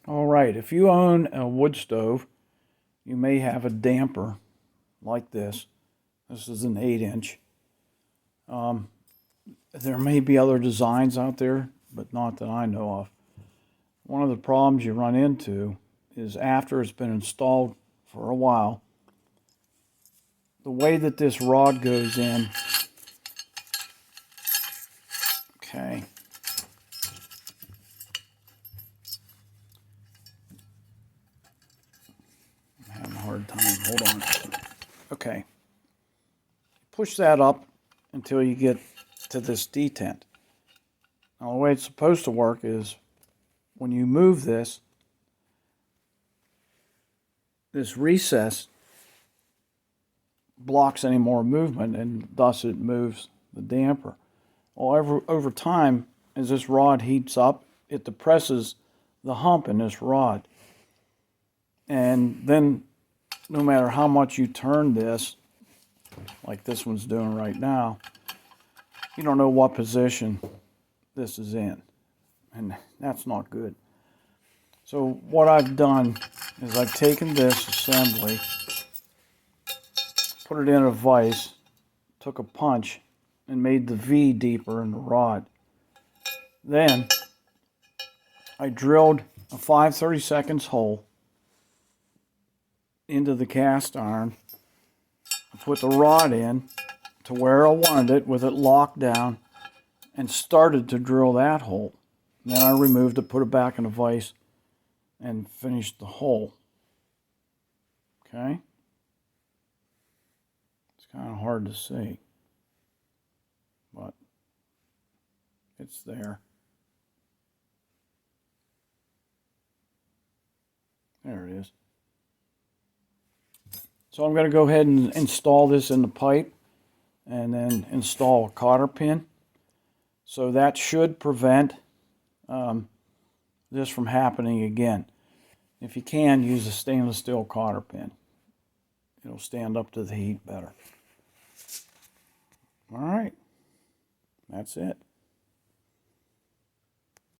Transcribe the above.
All right, if you own a wood stove, you may have a damper like this. This is an 8-inch. There may be other designs out there, but not that I know of. One of the problems you run into is after it's been installed for a while, the way that this rod goes in, okay, I'm having a hard time, hold on. Okay, push that up until you get to this detent. Now the way it's supposed to work is when you move this recess blocks any more movement, and thus it moves the damper. Well, over time, as this rod heats up, it depresses the hump in this rod. And then no matter how much you turn this, like this one's doing right now, you don't know what position this is in. And that's not good. So what I've done is I've taken this assembly, put it in a vise, took a punch, and made the V deeper in the rod. Then I drilled a 5/32 hole into the cast iron. I put the rod in to where I wanted it with it locked down and started to drill that hole. And then I removed it, put it back in a vise, and finished the hole. Okay? It's kind of hard to see, but it's there. There it is. So I'm going to go ahead and install this in the pipe and then install a cotter pin. So that should prevent this from happening again. If you can, use a stainless steel cotter pin. It'll stand up to the heat better. All right, that's it.